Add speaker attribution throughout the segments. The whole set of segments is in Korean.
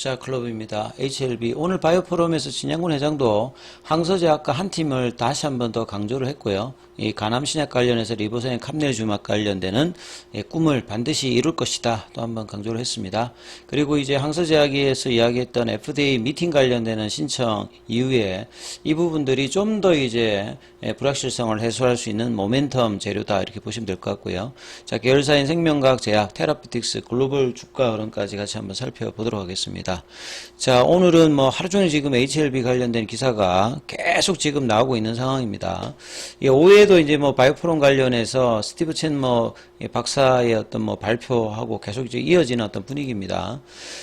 Speaker 1: 자, 클럽입니다. HLB. 오늘 바이오 포럼에서 진양군 회장도 항서제약과 한 팀을 다시 한 번 더 강조를 했고요. 이 간암신약 관련해서 리보세인 캄넬주막 관련되는 꿈을 반드시 이룰 것이다. 또 한 번 강조를 했습니다. 그리고 이제 항서제약에서 이야기했던 FDA 미팅 관련되는 신청 이후에 이 부분들이 좀 더 이제 불확실성을 해소할 수 있는 모멘텀 재료다. 이렇게 보시면 될 것 같고요. 자, 계열사인 생명과학 제약, 테라피틱스, 글로벌 주가 흐름까지 같이 한번 살펴보도록 하겠습니다. 자, 오늘은 뭐 하루 종일 지금 HLB 관련된 기사가 계속 지금 나오고 있는 상황입니다. 오후에도 이제 뭐 바이오포럼 관련해서 스티브 첸 박사의 어떤 발표하고 계속 이제 이어지는 어떤 분위기입니다.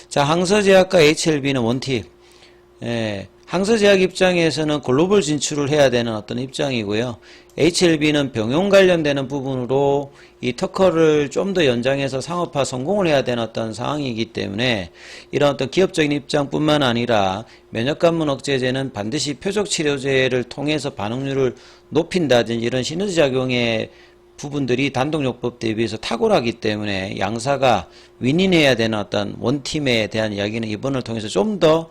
Speaker 1: 자, 항서제약과 HLB는 원팁. 항서제약 입장에서는 글로벌 진출을 해야 되는 어떤 입장이고요. HLB는 병용 관련되는 부분으로 이 특허를 좀 더 연장해서 상업화 성공을 해야 되는 어떤 상황이기 때문에 이런 어떤 기업적인 입장뿐만 아니라 면역관문 억제제는 반드시 표적 치료제를 통해서 반응률을 높인다든지 이런 시너지 작용의 부분들이 단독요법 대비해서 탁월하기 때문에 양사가 윈윈해야 되는 어떤 원팀에 대한 이야기는 이번을 통해서 좀 더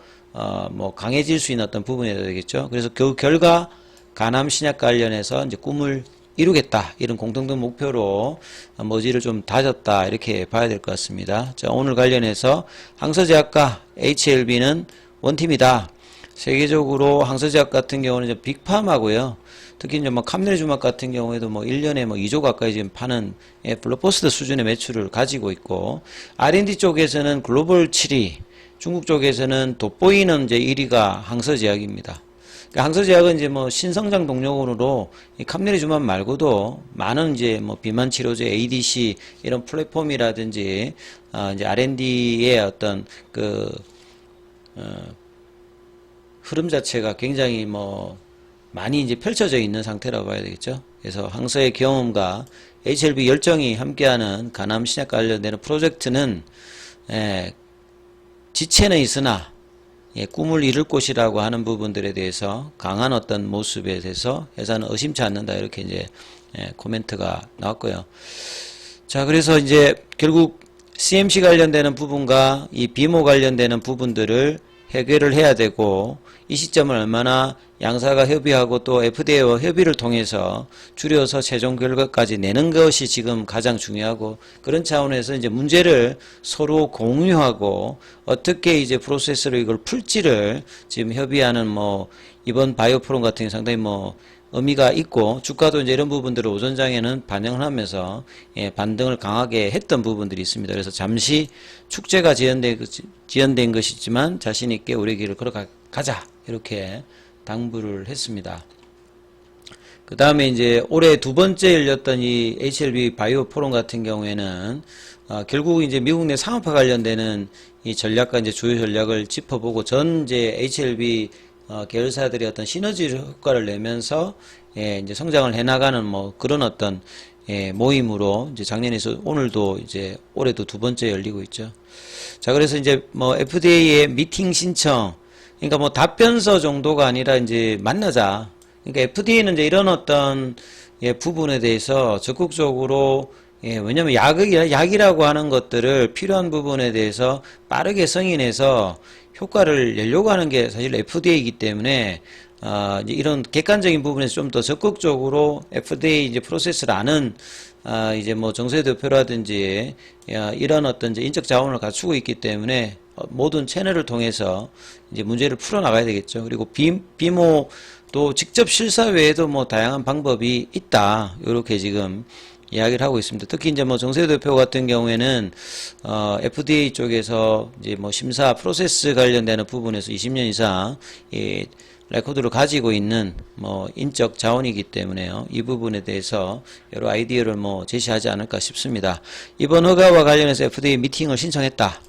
Speaker 1: 강해질 수 있는 어떤 부분이 되겠죠. 그래서 그 결과 간암 신약 관련해서 이제 꿈을 이루겠다. 이런 공통된 목표로 머지를 좀 다졌다. 이렇게 봐야 될 것 같습니다. 자, 오늘 관련해서 항서제약과 HLB는 원팀이다. 세계적으로 항서제약 같은 경우는 이제 빅팜하고요. 특히 이제 캄넬주막 같은 경우에도 1년에 2조 가까이 지금 파는 블록버스터 수준의 매출을 가지고 있고, R&D 쪽에서는 글로벌 7위, 중국 쪽에서는 돋보이는 이제 1위가 항서제약입니다. 그러니까 항서제약은 이제 신성장 동력으로 이 캄넬주막 말고도 많은 이제 비만 치료제, ADC 이런 플랫폼이라든지 이제 R&D의 어떤 흐름 자체가 굉장히 많이 이제 펼쳐져 있는 상태라고 봐야 되겠죠. 그래서 항서의 경험과 HLB 열정이 함께하는 간암 신약 관련되는 프로젝트는 지체는 있으나 꿈을 이룰 곳이라고 하는 부분들에 대해서 강한 어떤 모습에 대해서 회사는 의심치 않는다. 이렇게 이제 코멘트가 나왔고요. 자, 그래서 이제 결국 CMC 관련되는 부분과 이 비모 관련되는 부분들을 해결을 해야 되고, 이 시점을 얼마나 양사가 협의하고 또 FDA와 협의를 통해서 줄여서 최종 결과까지 내는 것이 지금 가장 중요하고, 그런 차원에서 이제 문제를 서로 공유하고 어떻게 이제 프로세스로 이걸 풀지를 지금 협의하는 이번 바이오 포럼 같은 경우 상당히 의미가 있고, 주가도 이제 이런 부분들을 오전장에는 반영을 하면서 반등을 강하게 했던 부분들이 있습니다. 그래서 잠시 축제가 지연된 것이지만 자신있게 우리 길을 걸어가자. 이렇게 당부를 했습니다. 그 다음에 이제 올해 두 번째 열렸던 이 HLB 바이오 포럼 같은 경우에는 결국 이제 미국 내 상업화 관련되는 이 전략과 이제 주요 전략을 짚어보고 전 이제 HLB 계열사들이 어떤 시너지 효과를 내면서 이제 성장을 해나가는 그런 어떤 모임으로 이제 작년에서 오늘도 이제 올해도 두 번째 열리고 있죠. 자, 그래서 이제 FDA의 미팅 신청, 그러니까 답변서 정도가 아니라 이제 만나자. 그러니까 FDA는 이제 이런 어떤 부분에 대해서 적극적으로 왜냐면 약이라고 하는 것들을 필요한 부분에 대해서 빠르게 승인해서 효과를 내려고 하는 게 사실 FDA이기 때문에 이제 이런 객관적인 부분에서 좀 더 적극적으로 FDA 이제 프로세스를 아는 이제 정세 대표라든지 이런 어떤 이제 인적 자원을 갖추고 있기 때문에 모든 채널을 통해서 이제 문제를 풀어나가야 되겠죠. 그리고 비모도 직접 실사 외에도 다양한 방법이 있다. 이렇게 지금 이야기를 하고 있습니다. 특히 이제 정세 대표 같은 경우에는 FDA 쪽에서 이제 심사 프로세스 관련되는 부분에서 20년 이상 레코드를 가지고 있는 인적 자원이기 때문에요. 이 부분에 대해서 여러 아이디어를 제시하지 않을까 싶습니다. 이번 허가와 관련해서 FDA 미팅을 신청했다.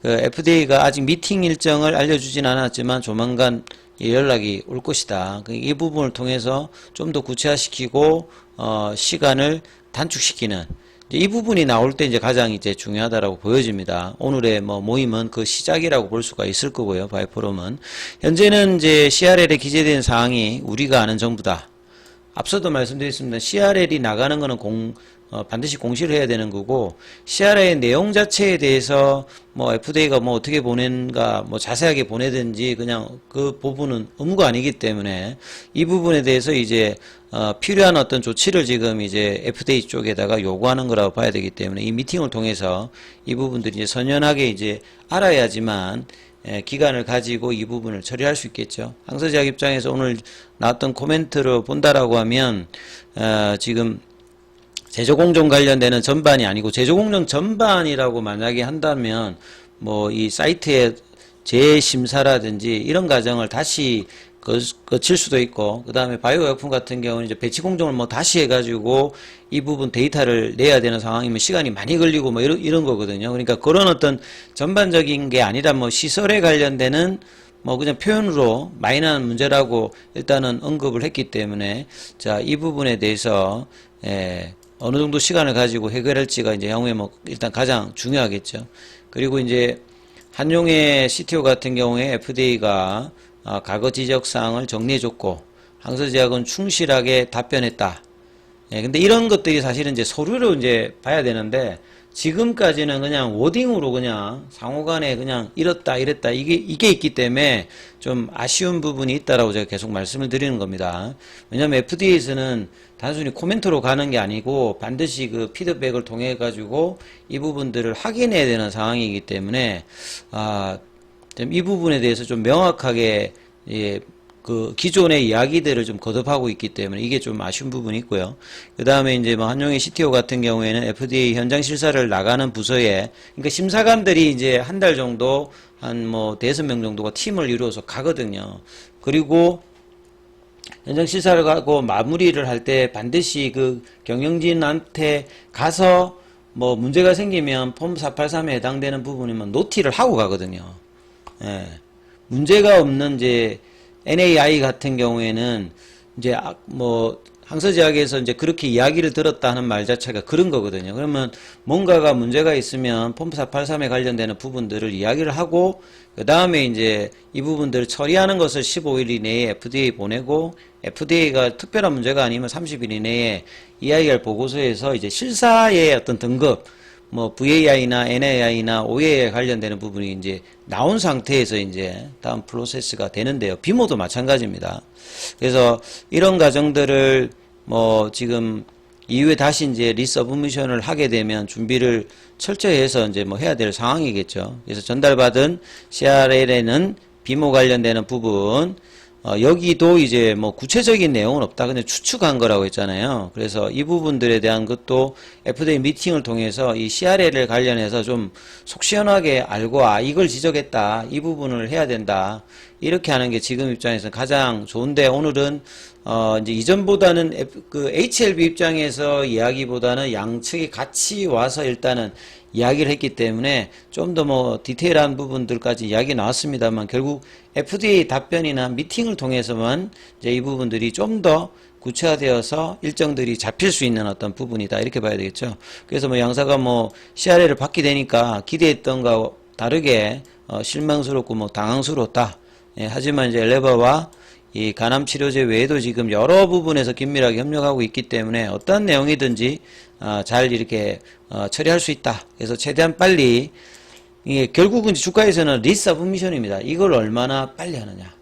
Speaker 1: FDA가 아직 미팅 일정을 알려주진 않았지만 조만간 연락이 올 것이다. 이 부분을 통해서 좀 더 구체화시키고 시간을 단축시키는 이 부분이 나올 때 이제 가장 이제 중요하다라고 보여집니다. 오늘의 모임은 그 시작이라고 볼 수가 있을 거고요. 바이오 포럼은 현재는 이제 CRL에 기재된 사항이 우리가 아는 정보다. 앞서도 말씀드렸습니다. CRL이 나가는 거는 반드시 공시를 해야 되는 거고, CR의 내용 자체에 대해서 뭐 FDA가 뭐 어떻게 보낸가 뭐 자세하게 보내든지 그냥 그 부분은 의무가 아니기 때문에 이 부분에 대해서 이제 필요한 어떤 조치를 지금 이제 FDA 쪽에다가 요구하는 거라고 봐야 되기 때문에 이 미팅을 통해서 이 부분들이 이제 선연하게 이제 알아야지만 기간을 가지고 이 부분을 처리할 수 있겠죠. 항서제약 입장에서 오늘 나왔던 코멘트를 본다라고 하면 지금 제조공정 관련되는 전반이 아니고 제조공정 전반이라고 만약에 한다면 뭐 이 사이트의 재심사라든지 이런 과정을 다시 거칠 수도 있고, 그 다음에 바이오약품 같은 경우는 이제 배치 공정을 뭐 다시 해가지고 이 부분 데이터를 내야 되는 상황이면 시간이 많이 걸리고 뭐 이런 거거든요. 그러니까 그런 어떤 전반적인 게 아니라 뭐 시설에 관련되는 뭐 그냥 표현으로 마이너한 문제라고 일단은 언급을 했기 때문에 자, 이 부분에 대해서 어느 정도 시간을 가지고 해결할지가 이제 향후에 뭐 일단 가장 중요하겠죠. 그리고 이제 한용의 CTO 같은 경우에 FDA가 과거 지적사항을 정리해줬고 항서제약은 충실하게 답변했다. 근데 이런 것들이 사실은 이제 서류로 이제 봐야 되는데 지금까지는 그냥 워딩으로 그냥 상호간에 그냥 이랬다 이게 있기 때문에 좀 아쉬운 부분이 있다라고 제가 계속 말씀을 드리는 겁니다. 왜냐하면 FDA에서는 단순히 코멘트로 가는 게 아니고 반드시 그 피드백을 통해 가지고 이 부분들을 확인해야 되는 상황이기 때문에 이 부분에 대해서 좀 명확하게 그 기존의 이야기들을 좀 거듭하고 있기 때문에 이게 좀 아쉬운 부분이 있고요. 그 다음에 이제 뭐 한용의 CTO 같은 경우에는 FDA 현장 실사를 나가는 부서에, 그러니까 심사관들이 이제 한 달 정도 한 뭐 5명 정도가 팀을 이루어서 가거든요. 그리고 현장 실사를 가고 마무리를 할 때 반드시 그 경영진한테 가서 뭐 문제가 생기면 폼 483에 해당되는 부분이면 노티를 하고 가거든요. 문제가 없는 이제 NAI 같은 경우에는 이제 뭐 항서제약에서 이제 그렇게 이야기를 들었다 하는 말 자체가 그런 거거든요. 그러면 뭔가가 문제가 있으면 폼 483에 관련되는 부분들을 이야기를 하고 그 다음에 이제 이 부분들을 처리하는 것을 15일 이내에 FDA 보내고 FDA가 특별한 문제가 아니면 30일 이내에 EIR 보고서에서 이제 실사의 어떤 등급 뭐 VAI나 NAI나 OA에 관련되는 부분이 이제 나온 상태에서 이제 다음 프로세스가 되는데요. 비모도 마찬가지입니다. 그래서 이런 과정들을 뭐 지금 이후에 다시 이제 리서브미션을 하게 되면 준비를 철저히 해서 이제 뭐 해야 될 상황이겠죠. 그래서 전달받은 CRL에는 비모 관련되는 부분 여기도 이제 뭐 구체적인 내용은 없다. 근데 추측한 거라고 했잖아요. 그래서 이 부분들에 대한 것도 FDA 미팅을 통해서 이 CRL을 관련해서 좀 속 시원하게 알고 이걸 지적했다. 이 부분을 해야 된다. 이렇게 하는 게 지금 입장에서 가장 좋은데 오늘은 이제 이전보다는 그 HLB 입장에서 이야기보다는 양측이 같이 와서 일단은 이야기를 했기 때문에 좀 더 뭐 디테일한 부분들까지 이야기 나왔습니다만 결국 FDA 답변이나 미팅을 통해서만 이제 이 부분들이 좀 더 구체화되어서 일정들이 잡힐 수 있는 어떤 부분이다 이렇게 봐야 되겠죠. 그래서 뭐 양사가 뭐 CRL을 받게 되니까 기대했던 거와 다르게 실망스럽고 뭐 당황스럽다. 하지만 이제 엘레바와 이 간암 치료제 외에도 지금 여러 부분에서 긴밀하게 협력하고 있기 때문에 어떤 내용이든지 잘 이렇게 처리할 수 있다. 그래서 최대한 빨리 이게 결국은 주가에서는 리서브미션입니다. 이걸 얼마나 빨리 하느냐.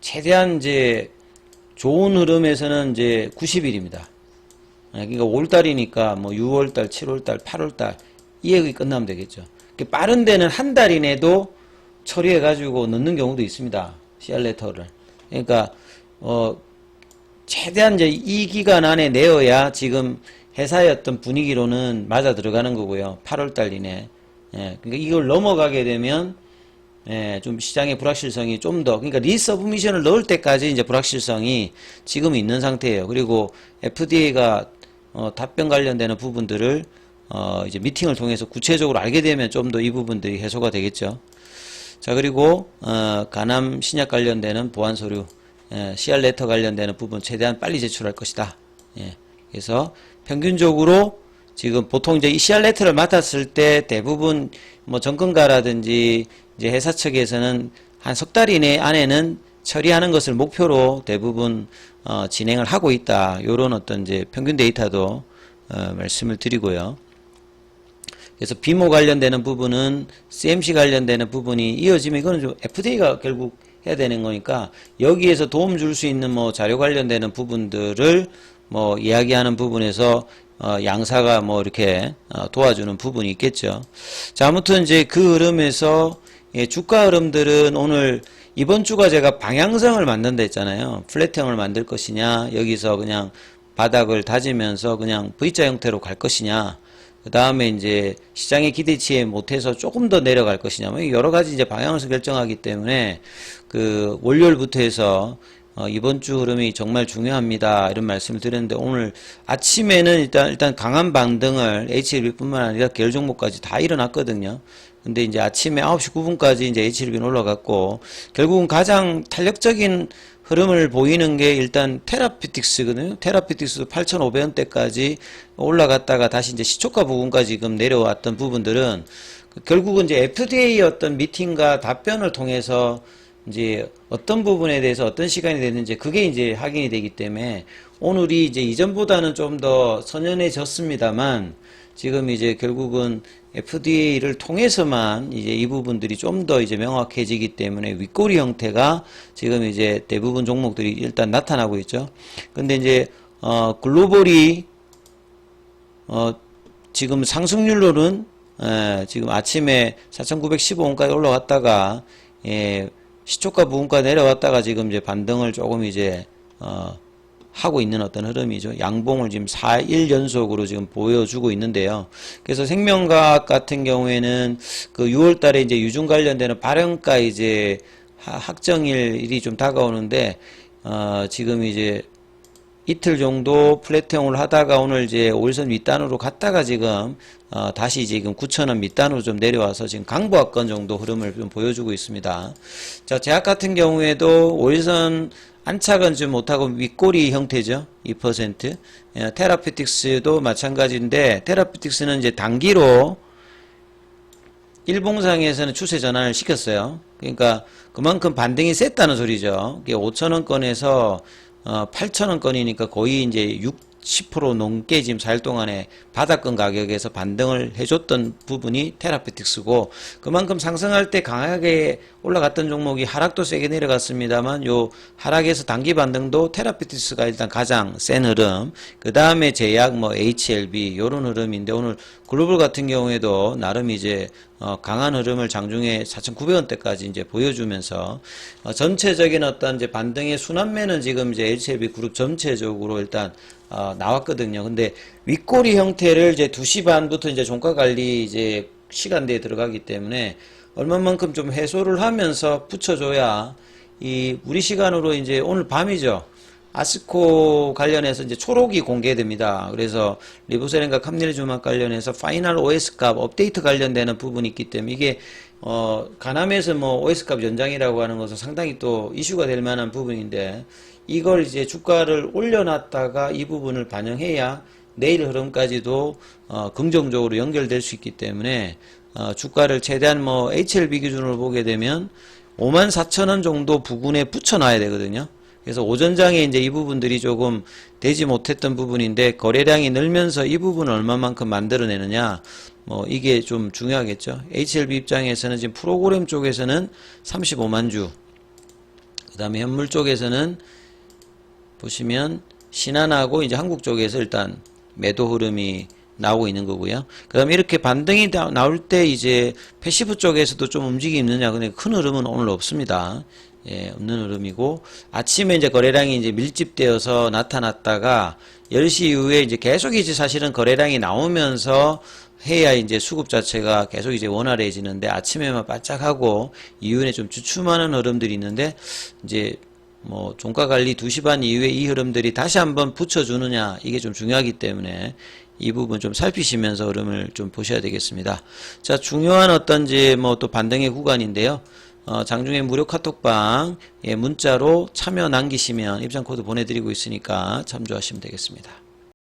Speaker 1: 최대한 이제 좋은 흐름에서는 이제 90일입니다. 그러니까 5월달이니까 뭐 6월달, 7월달, 8월달 이 얘기 끝나면 되겠죠. 빠른 데는 한 달 이내도 처리해가지고 넣는 경우도 있습니다. CR 레터를. 그러니까 최대한 이제 이 기간 안에 내어야 지금 회사의 어떤 분위기로는 맞아 들어가는 거고요. 8월달 이내. 그러니까 이걸 넘어가게 되면 좀 시장의 불확실성이 좀 더, 그러니까 리서브미션을 넣을 때까지 이제 불확실성이 지금 있는 상태예요. 그리고 FDA가 답변 관련되는 부분들을 이제 미팅을 통해서 구체적으로 알게 되면 좀 더 이 부분들이 해소가 되겠죠. 자, 그리고 간암 신약 관련되는 보안 서류, CR 레터 관련되는 부분 최대한 빨리 제출할 것이다. 그래서 평균적으로 지금 보통 이제 이 CR 레터를 맡았을 때 대부분 뭐 정권가라든지 이제 회사 측에서는 한 석 달 이내 안에는 처리하는 것을 목표로 대부분 진행을 하고 있다. 요런 어떤 이제 평균 데이터도 말씀을 드리고요. 그래서 비모 관련되는 부분은 CMC 관련되는 부분이 이어지면 이거는 좀 FDA가 결국 해야 되는 거니까 여기에서 도움 줄 수 있는 뭐 자료 관련되는 부분들을 뭐 이야기하는 부분에서 양사가 뭐 이렇게 도와주는 부분이 있겠죠. 자, 아무튼 이제 그 흐름에서 주가 흐름들은 오늘 이번 주가 제가 방향성을 만든다 했잖아요. 플랫형을 만들 것이냐, 여기서 그냥 바닥을 다지면서 그냥 V자 형태로 갈 것이냐, 그 다음에 이제 시장의 기대치에 못해서 조금 더 내려갈 것이냐, 뭐 여러 가지 이제 방향을 결정하기 때문에 그 월요일부터 해서 이번 주 흐름이 정말 중요합니다. 이런 말씀을 드렸는데 오늘 아침에는 일단 강한 반등을 HLB뿐만 아니라 계열 종목까지 다 일어났거든요. 근데 이제 아침에 9시 9분까지 이제 HLB는 올라갔고 결국은 가장 탄력적인 흐름을 보이는 게 일단 테라피틱스거든요. 테라피틱스도 8,500원대까지 올라갔다가 다시 이제 시초가 부분까지 지금 내려왔던 부분들은 결국은 이제 FDA 어떤 미팅과 답변을 통해서 이제 어떤 부분에 대해서 어떤 시간이 됐는지 그게 이제 확인이 되기 때문에 오늘이 이제 이전보다는 좀 더 선연해졌습니다만 지금 이제 결국은 FDA를 통해서만 이제 이 부분들이 좀 더 이제 명확해지기 때문에 윗꼬리 형태가 지금 이제 대부분 종목들이 일단 나타나고 있죠. 근데 이제 글로벌이 지금 상승률로는 지금 아침에 4,915원까지 올라갔다가 시초가 부분까지 내려왔다가 지금 이제 반등을 조금 이제 하고 있는 어떤 흐름이죠. 양봉을 지금 4일 연속으로 지금 보여주고 있는데요. 그래서 생명과학 같은 경우에는 그 6월 달에 이제 유증 관련되는 발효가 이제 확정일이 좀 다가오는데, 지금 이제 이틀 정도 플랫형을 하다가 오늘 이제 5일선 윗단으로 갔다가 지금 다시 지금 9,000원 밑단으로 좀 내려와서 지금 강보합권 정도 흐름을 좀 보여주고 있습니다. 자, 제약 같은 경우에도 5일선 안착은 좀 못하고 윗꼬리 형태죠. 2%. 테라피틱스도 마찬가지인데 테라피틱스는 이제 단기로 일봉상에서는 추세 전환을 시켰어요. 그러니까 그만큼 반등이 셌다는 소리죠. 5,000원권에서 8,000원권이니까 거의 이제 10% 넘게 지금 4일 동안에 바닥권 가격에서 반등을 해줬던 부분이 테라피틱스고 그만큼 상승할 때 강하게 올라갔던 종목이 하락도 세게 내려갔습니다만 요 하락에서 단기 반등도 테라피틱스가 일단 가장 센 흐름, 그 다음에 제약 뭐 HLB 요런 흐름인데 오늘 글로벌 같은 경우에도 나름 이제 강한 흐름을 장중에 4,900원대까지 이제 보여주면서 전체적인 어떤 이제 반등의 순환매는 지금 이제 HLB 그룹 전체적으로 일단 나왔거든요. 근데 윗꼬리 형태를 이제 2시 반부터 이제 종가 관리 이제 시간대에 들어가기 때문에 얼마만큼 좀 해소를 하면서 붙여줘야 이 우리 시간으로 이제 오늘 밤이죠. 아스코 관련해서 이제 초록이 공개됩니다. 그래서 리보세렌과 캄리주막 관련해서 파이널 OS 값 업데이트 관련되는 부분이 있기 때문에 이게 가남에서 뭐 OS 값 연장이라고 하는 것은 상당히 또 이슈가 될 만한 부분인데 이걸 이제 주가를 올려놨다가 이 부분을 반영해야 내일 흐름까지도 긍정적으로 연결될 수 있기 때문에 주가를 최대한 뭐 HLB 기준으로 보게 되면 54,000원 정도 부근에 붙여놔야 되거든요. 그래서 오전장에 이제 이 부분들이 조금 되지 못했던 부분인데 거래량이 늘면서 이 부분을 얼마만큼 만들어내느냐 뭐 이게 좀 중요하겠죠. HLB 입장에서는 지금 프로그램 쪽에서는 35만 주, 그 다음에 현물 쪽에서는 보시면 신한하고 이제 한국 쪽에서 일단 매도 흐름이 나오고 있는 거고요. 그 다음에 이렇게 반등이 나올 때 이제 패시브 쪽에서도 좀 움직임이 있느냐. 근데 큰 흐름은 오늘 없습니다. 예, 없는 흐름이고, 아침에 이제 거래량이 이제 밀집되어서 나타났다가 10시 이후에 이제 계속 이제 사실은 거래량이 나오면서 해야 이제 수급 자체가 계속 이제 원활해지는데 아침에만 바짝하고 이후에 좀 주춤하는 흐름들이 있는데 이제 뭐 종가 관리 2시 반 이후에 이 흐름들이 다시 한번 붙여주느냐 이게 좀 중요하기 때문에 이 부분 좀 살피시면서 흐름을 좀 보셔야 되겠습니다. 자, 중요한 어떤지 뭐 또 반등의 구간인데요. 장중에 무료 카톡방 문자로 참여 남기시면 입장 코드 보내드리고 있으니까 참조하시면 되겠습니다.